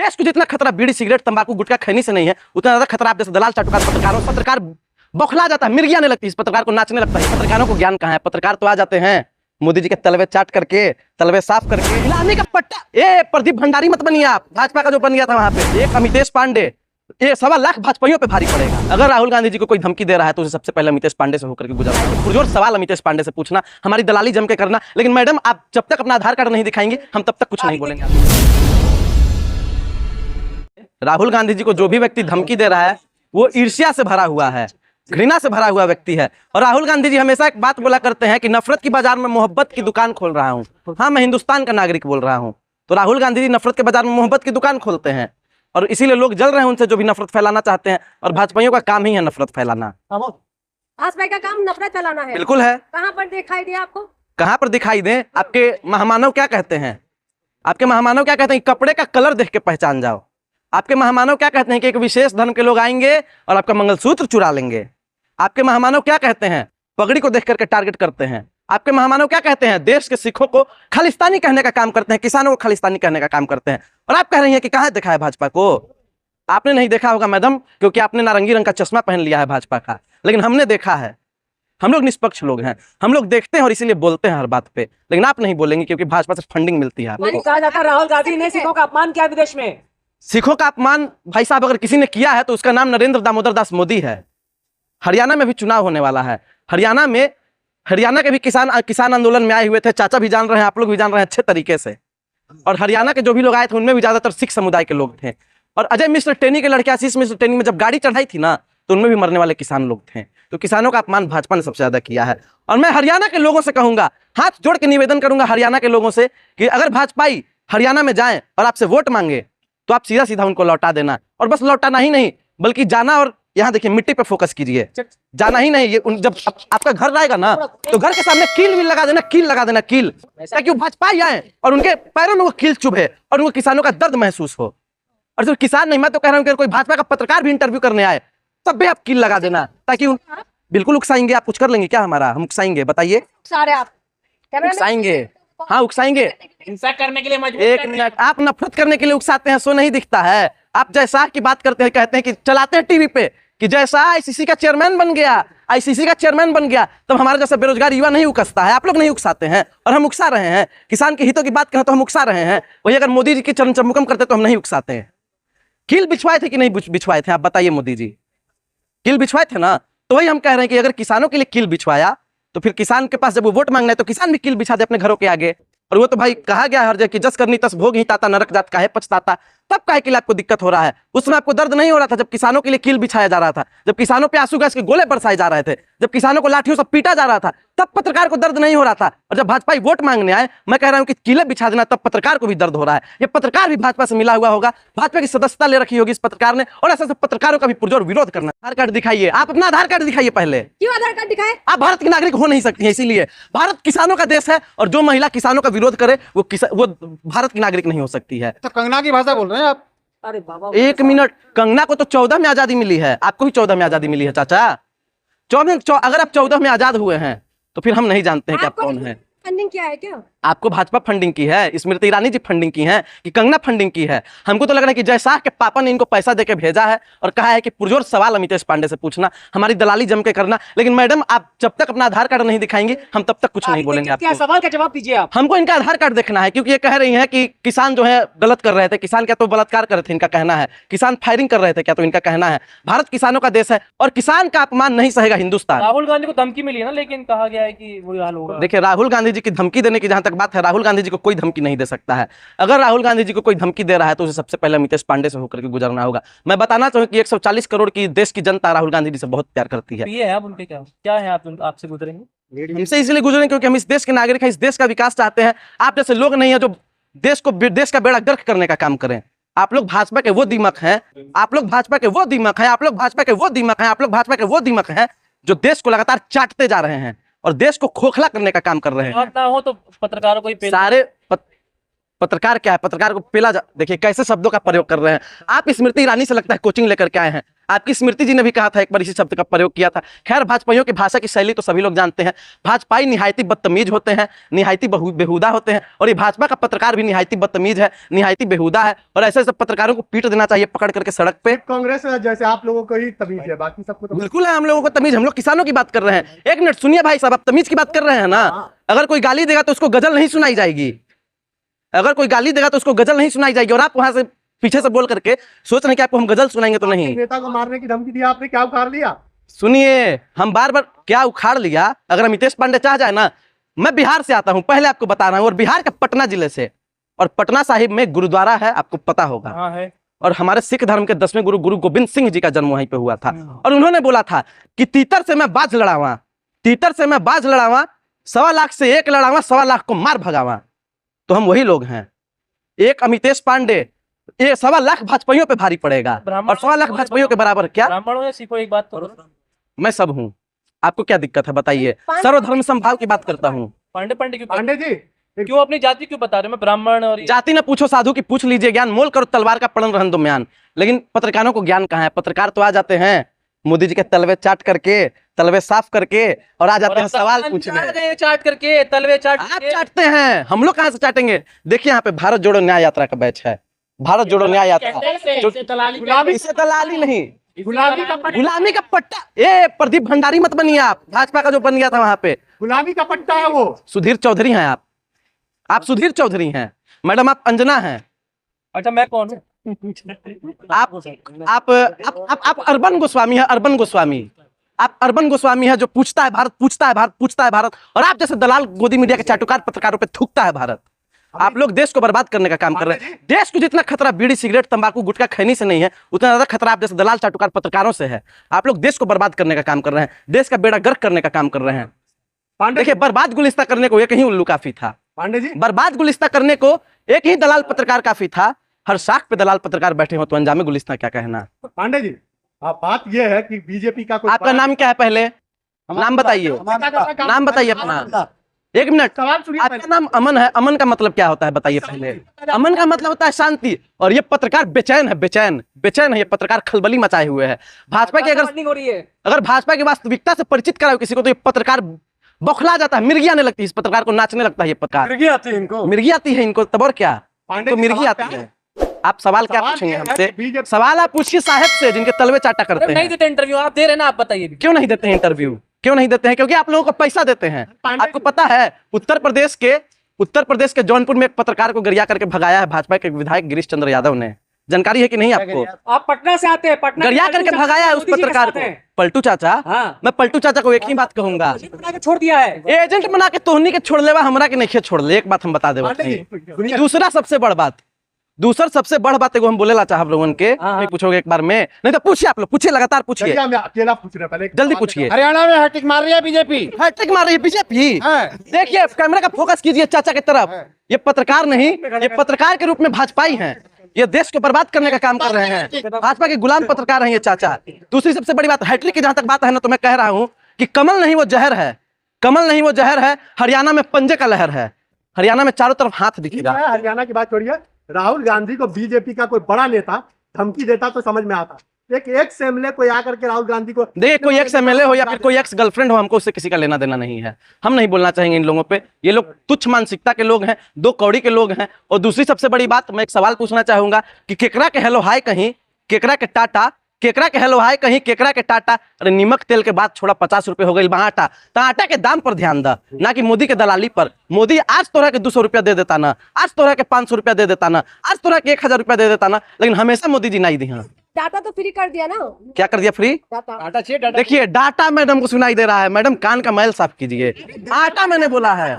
देश को जितना खतरा बीड़ी सिगरेट तंबाकू गुटखा खैनी से नहीं है, उतना ज्यादा खतरा आप जैसे दलाल चाटुकार पत्रकार बौखला जाता है, मिर्गी आने लगती है, इस पत्रकार को नाचने लगता है। पत्रकारों को ज्ञान कहाँ है? पत्रकार तो आ जाते हैं मोदी जी के तलवे चाट करके, तलवे साफ करके, हिलाने का पट्टा। ए प्रदीप भंडारी मत बनिए आप, भाजपा का जो बन गया था वहां पे एक अमितेश पांडे, ये 1.25 लाख भाजपाइयों पे भारी पड़ेगा। अगर राहुल गांधी जी को कोई धमकी दे रहा है तो उसे सबसे पहले अमितेश पांडे से होकर के गुजरना है। पुरजोर सवाल अमितेश पांडे से पूछना, हमारी दलाली जम के करना, लेकिन मैडम आप जब तक अपना आधार कार्ड नहीं दिखाएंगे हम तब तक कुछ नहीं बोलेंगे। राहुल गांधी जी को जो भी व्यक्ति धमकी दे रहा है वो ईर्ष्या से भरा हुआ है, घृणा से भरा हुआ व्यक्ति है। और राहुल गांधी जी हमेशा एक बात बोला करते हैं कि नफरत की बाजार में मोहब्बत की दुकान खोल रहा हूं। हाँ, मैं हिंदुस्तान का नागरिक बोल रहा हूं। तो राहुल गांधी जी नफरत के बाजार में मोहब्बत की दुकान खोलते हैं और इसीलिए लोग जल रहे हैं उनसे, जो भी नफरत फैलाना चाहते हैं। और भाजपाइयों का काम ही है नफरत फैलाना। भाजपा का काम नफरत फैलाना है। बिल्कुल है। कहाँ पर दिखाई दिया आपको? कहाँ पर दिखाई दे? आपके महामानव क्या कहते हैं? आपके महामानव क्या कहते हैं? कपड़े का कलर देख के पहचान जाओ। आपके महामानव क्या कहते हैं कि एक विशेष धर्म के लोग आएंगे और आपका मंगलसूत्र चुरा लेंगे। आपके महामानव क्या कहते हैं? पगड़ी को देख करके टारगेट करते हैं। आपके महामानव क्या कहते हैं? देश के सिखों को खालिस्तानी कहने का काम करते हैं, किसानों को खालिस्तानी कहने का काम करते हैं। और आप कह रही हैं कि कहाँ देखा है भाजपा को? आपने नहीं देखा होगा मैडम, क्योंकि आपने नारंगी रंग का चश्मा पहन लिया है भाजपा का, लेकिन हमने देखा है। हम लोग निष्पक्ष लोग हैं, हम लोग देखते हैं और इसीलिए बोलते हैं हर बात पे। लेकिन आप नहीं बोलेंगे क्योंकि भाजपा से फंडिंग मिलती है आपको। कहा जाता है राहुल गांधी ने सिखों का अपमान किया विदेश में। सिखों का अपमान भाई साहब अगर किसी ने किया है तो उसका नाम नरेंद्र दामोदर दास मोदी है। हरियाणा में भी चुनाव होने वाला है। हरियाणा के भी किसान आंदोलन में आए हुए थे, चाचा भी जान रहे हैं, आप लोग भी जान रहे हैं अच्छे तरीके से। और हरियाणा के जो भी लोग आए थे उनमें भी ज्यादातर सिख समुदाय के लोग थे। और अजय मिश्र टेनी के लड़के आशीष मिश्र टेनी में जब गाड़ी चढ़ाई थी ना तो उनमें भी मरने वाले किसान लोग थे। तो किसानों का अपमान भाजपा ने सबसे ज्यादा किया है। और मैं हरियाणा के लोगों से कहूंगा, हाथ जोड़ के निवेदन करूंगा हरियाणा के लोगों से कि अगर भाजपाई हरियाणा में जाएं और आपसे वोट मांगे तो आप सीधा सीधा उनको लौटा देना। और बस लौटाना ही नहीं बल्कि जाना, और यहाँ देखिए मिट्टी पे फोकस कीजिए, जाना ही नहीं। ये जब आपका घर रहेगा ना तो घर के सामने कील भी लगा देना, कील लगा देना, कील, ताकि वो भाजपा आए और उनके पैरों में वो कील चुभे और उनको किसानों का दर्द महसूस हो। और सिर्फ किसान नहीं, मैं तो कह रहा हूँ कि कोई भाजपा का पत्रकार भी इंटरव्यू करने आए तब भी आप कील लगा देना, ताकि बिल्कुल उकसाएंगे। आप कुछ कर लेंगे क्या हमारा? हम उकसाएंगे, बताइए। उकसाएंगे, हाँ उकसाएंगे। हिंसा करने के लिए मजबूर। एक मिनट, आप नफरत करने के लिए उकसाते हैं, सो नहीं दिखता है। आप जयशाह की बात करते हैं, कहते हैं कि चलाते हैं टीवी पे कि जयशाह आईसीसी का चेयरमैन बन गया, आईसीसी का चेयरमैन बन गया, तब हमारा जैसा बेरोजगार युवा नहीं उकसता है। आप लोग नहीं उकसाते हैं और हम उकसा रहे हैं। किसान के हितों की बात करें तो हम उकसा रहे हैं, वही अगर मोदी जी के चरण चमुकम करते तो हम नहीं उकसाते हैं। कील बिछवाए थे कि नहीं बिछवाए थे? आप बताइए मोदी जी, कील बिछवाए थे ना? तो वही हम कह रहे हैं कि अगर किसानों के लिए कील बिछवाया तो फिर किसान के पास जब वो वोट मांगना है तो किसान भी कील बिछा दे अपने घरों के आगे। और वो तो भाई कहा गया हर जगह कि जस करनी तस भोग ही ताता, नरक जात काहे पछताता। तब काहे के लिए आपको दिक्कत हो रहा है? उसमें आपको दर्द नहीं हो रहा था जब किसानों के लिए कील बिछाया जा रहा था, जब किसानों पे आंसू गैस के गोले बरसाए जा रहे थे, जब किसानों को लाठियों से पीटा जा रहा था, तब पत्रकार को दर्द नहीं हो रहा था। और जब भाजपा वोट मांगने आए, मैं कह रहा हूं कि कीले बिछा देना, तब पत्रकार को भी दर्द हो रहा है। ये पत्रकार भी भाजपा से मिला हुआ होगा, भाजपा की सदस्यता ले रखी होगी इस पत्रकार ने, और ऐसे पत्रकारों का भी पुरजोर विरोध करना। आधार कार्ड दिखाइए, आप अपना आधार कार्ड दिखाइए पहले। क्यों आधार कार्ड दिखाए? आप भारत के नागरिक हो नहीं सकती है, इसीलिए भारत किसानों का देश है और जो महिला किसानों का विरोध करे वो भारत की नागरिक नहीं हो सकती है। तो कंगना की भाषा बोल रहे हैं आप? अरे बाबा, एक मिनट, कंगना को तो 14 में आजादी मिली है, आपको भी 14 में आजादी मिली है चाचा। अगर आप 14 में आजाद हुए हैं तो फिर हम नहीं जानते हैं कि आप कौन है। फंडिंग किया है क्या? आपको भाजपा फंडिंग की है, स्मृति ईरानी जी फंडिंग की है कि कंगना फंडिंग की है? हमको तो लग रहा है कि जयशाह के पापा ने इनको पैसा देके भेजा है और कहा है कि पुरजोर सवाल अमितेश पांडे से पूछना, हमारी दलाली जम के करना। लेकिन मैडम आप जब तक अपना आधार कार्ड नहीं दिखाएंगे हम तब तक कुछ नहीं बोलेंगे क्या आपको। सवाल का जवाब दीजिए आप। हमको इनका आधार कार्ड देखना है, क्योंकि ये कह रही हैं कि किसान जो है गलत कर रहे थे। किसान क्या तो बलात्कार कर रहे थे, इनका कहना है। किसान फायरिंग कर रहे थे क्या तो इनका कहना है। भारत किसानों का देश है और किसान का अपमान नहीं सहेगा हिंदुस्तान। राहुल गांधी को धमकी मिली है ना, लेकिन कहा गया है कि वो हाल होगा। देखिए, राहुल गांधी जी की धमकी देने की जहां तक बात है, राहुल गांधी जी को कोई धमकी नहीं दे सकता है। अगर राहुल गांधी जी को कोई धमकी दे रहा है तो उसे सबसे पहले अमितेश पांडे से होकर के गुजरना होगा। मैं बताना चाहूँ कि 140 करोड़ की देश की जनता राहुल गांधी जी से बहुत प्यार करती है। ये है आप उनके क्या है, आप आपसे गुजरेंगे? हमसे इसलिए गुजरेंगे क्योंकि हम इस देश के नागरिक हैं, इस देश का विकास चाहते हैं। आप जैसे लोग नहीं है जो देश का बेड़ा गर्क करने का काम करें। आप लोग भाजपा के वो दीमक हैं, आप लोग भाजपा के वो दीमक हैं, आप लोग भाजपा के वो दीमक हैं, आप लोग भाजपा के वो दीमक हैं जो देश को लगातार चाटते जा रहे हैं और देश को खोखला करने का काम कर रहे हैं। ना हो तो पत्रकारों को ही पत्रकार क्या है? पत्रकार को देखिए कैसे शब्दों का प्रयोग कर रहे हैं आप। स्मृति ईरानी से लगता है कोचिंग लेकर के आए हैं। आपकी स्मृति जी ने भी कहा था एक बार इसी शब्द का प्रयोग किया था। खैर भाजपाइयों की भाषा की शैली तो सभी लोग जानते हैं। भाजपाई निहायती बदतमीज होते हैं, निहायती बेहुदा होते हैं, और ये भाजपा का पत्रकार भी निहायती बदतमीज है, निहायती बेहुदा है, और ऐसे ऐसे पत्रकारों को पीट देना चाहिए पकड़ करके सड़क पे। कांग्रेस जैसे आप लोगों को ही तमीज है, बाकी सबको तो बिल्कुल है हम लोगों को तमीज। हम लोग किसानों की बात कर रहे हैं। एक मिनट सुनिए भाई साहब, आप तमीज की बात कर रहे हैं ना। अगर कोई गाली देगा तो उसको गजल नहीं सुनाई जाएगी। अगर कोई गाली देगा तो उसको गजल नहीं सुनाई जाएगी, और आप वहां से पीछे से बोल करके सोच रहे हैं कि आपको हम गजल सुनाएंगे तो नहीं। नेता को मारने की धमकी दी आपने, क्या उखाड़ लिया? सुनिए, हम बार बार क्या उखाड़ लिया? अगर अमितेश पांडे चाह जाए ना, मैं बिहार से आता हूं, पहले आपको बता रहा हूं, और बिहार के पटना जिले से, और पटना साहिब में गुरुद्वारा है, आपको पता होगा। हाँ है। और हमारे सिख धर्म के 10वें गुरु गुरु गोविंद सिंह जी का जन्म वहीं पे हुआ था। और उन्होंने बोला था कि तीतर से मैं बाज लड़ावा, तीतर से मैं बाज लड़ावा, 1.25 लाख से 1 लड़ावा, 1.25 लाख को मार भगावा। तो हम वही लोग हैं। एक अमितेश पांडे ये 1.25 लाख भाजपाइयों पे भारी पड़ेगा, और 1.25 लाख भाजपाइयों के बराबर क्या? ब्राह्मणों या सिखों एक बात करो। मैं सब हूँ, आपको क्या दिक्कत है बताइए? सर्वधर्म समभाव की बात करता हूँ। पांडे क्यों? पांडे जी क्यों अपनी जाति क्यों बता रहे हो? मैं ब्राह्मण और जाति न पूछो साधु की पूछ लीजिए, ज्ञान मोल करो तलवार का पड़न रहन दो म्यान। लेकिन पत्रकारों को ज्ञान कहाँ है? पत्रकार तो आ जाते हैं मोदी जी के तलवे चाट करके, तलवे साफ करके, और आ जाते हैं सवाल पूछने। चाट करके, तलवे चाट आप चाटते हैं, हम लोग कहाँ से चाटेंगे? देखिए यहाँ पे भारत जोड़ो न्याय यात्रा का बैच है। भारत जोड़ो न्याय यात्रा, इसे दलाली नहीं, गुलामी का पट्टा। ये प्रदीप भंडारी मत बनिए आप। भाजपा का जो बन गया था वहां पे, गुलामी का पट्टा है वो। सुधीर चौधरी हैं आप सुधीर चौधरी हैं। मैडम आप अंजना हैं। अच्छा मैं कौन हूँ? आप अर्बन गोस्वामी है, अर्बन गोस्वामी। आप अर्बन गोस्वामी है जो पूछता है भारत, पूछता है भारत, पूछता है भारत, और आप जैसे दलाल गोदी मीडिया के चाटुकार पत्रकारों पे थूकता है भारत। आप लोग देश को बर्बाद करने का काम कर रहे हैं। देश को जितना खतरा बीड़ी सिगरेट तंबाकू गुटखा खैनी से नहीं है, उतना ज्यादा खतरा आप जैसे दलाल चाटुकार पत्रकारों से है। आप लोग देश को बर्बाद करने का काम कर रहे हैं, देश का बेड़ा गर्क करने का काम कर रहे हैं। देखिए, बर्बाद गुलिस्ता करने को एक ही उल्लू काफी था। पांडे जी बर्बाद गुलिस्ता करने को एक ही दलाल पत्रकार काफी था। हर शाख पे दलाल पत्रकार बैठे हो तो अंजामे गुलिस्ता क्या कहना? पांडे जी आप बात ये है कि बीजेपी का कोई आपका नाम क्या है? पहले नाम बताइए, नाम बताइए अपना। एक मिनट, सवाल सुनिए। आपका नाम अमन है। अमन का मतलब क्या होता है बताइए पहले? अमन का मतलब होता है शांति, और ये पत्रकार बेचैन है, बेचैन है। ये पत्रकार खलबली मचाए हुए है। भाजपा की अगर भाजपा की वास्तविकता से परिचित कराओ किसी को तो ये पत्रकार बौखला जाता है, मिर्गी आने लगती है इस पत्रकार को, नाचने लगता है ये पत्रकार। मिर्गी आती है इनको, मिर्गी आती है इनको, तब और क्या? पांडे तो जी, मिर्गी सवाल आती क्या है। आप सवाल क्या पूछेंगे ये है हमसे? कि बीजेपी सवाल आप पूछिए साहब से जिनके तलवे चाटा करते नहीं हैं। देते इंटरव्यू, आप दे रहे ना, आप बताइए। क्यों नहीं देते हैं इंटरव्यू? क्यों नहीं देते हैं? क्योंकि आप लोगों को पैसा देते हैं। आपको पता है उत्तर प्रदेश के जौनपुर में एक पत्रकार को गरिया करके भगाया है भाजपा के विधायक गिरीश चंद्र यादव ने। जानकारी है कि नहीं आपको? आप पटना से आते हैं, पटना गरिया करके भगाया है उस पत्रकार को। पलटू चाचा, हाँ। मैं पलटू चाचा को एक ही बात कहूंगा, छोड़ दिया है। एजेंट बना के तोहनी के छोड़ लेवा, हमरा के नहीं छोड़ ले। एक बात हम बता दे। दूसरा सबसे बड़ बात एगो हम बोलेला चाहब लोगन के, नहीं पूछोगे एक बार में, नहीं तो पूछिए आप लोग, पूछिए लगातार पूछिए, अकेला पूछ रहे पहले जल्दी पूछिए। हरियाणा में हैट्रिक मार रही है बीजेपी, हैट्रिक मार रही है बीजेपी। देखिए कैमरा का फोकस कीजिए चाचा की तरफ। ये पत्रकार नहीं, ये पत्रकार के रूप में भाजपाई हैं। ये देश को बर्बाद करने का काम कर रहे हैं। भाजपा के गुलाम पत्रकार हैं ये चाचा। दूसरी सबसे बड़ी बात, हैट्रिक की जहां तक बात है ना, तो मैं कह रहा हूं कि कमल नहीं वो जहर है, कमल नहीं वो जहर है। हरियाणा में पंजे का लहर है, हरियाणा में चारों तरफ हाथ दिखेगा। हरियाणा की बात छोड़िए, राहुल गांधी को बीजेपी का कोई बड़ा नेता धमकी देता तो समझ में आता। एक एक्स एमएलए कोई आकर के राहुल गांधी को, देखिए कोई एक्स एमएलए हो या फिर कोई एक्स गर्लफ्रेंड हो, हमको उससे किसी का लेना देना नहीं है। हम नहीं बोलना चाहेंगे इन लोगों पे। ये लोग तुच्छ मानसिकता के लोग हैं, दो कौड़ी के लोग हैं। और दूसरी सबसे बड़ी बात, मैं एक सवाल पूछना चाहूंगा कि केकरा के हेलो हाय कहीं, केकरा के टाटा, केकरा के हेलो हाय कहीं, केकरा के टाटा। अरे नीमक तेल के बाद छोड़ा 50 रुपए हो गई आटा, तो आटा के दाम पर ध्यान दा, ना कि मोदी के दलाली पर। मोदी आज तोरा के 200 रुपया दे देता ना, आज तोरा के 500 रुपया दे देता ना, आज तोरा के 1000 रुपया दे देता ना, लेकिन हमेशा मोदी जी नहीं दी। डाटा तो फ्री कर दिया ना। क्या कर दिया फ्री? डाटा। देखिए डाटा मैडम को सुनाई दे रहा है। मैडम कान का मैल साफ कीजिए। आटा मैंने बोला है।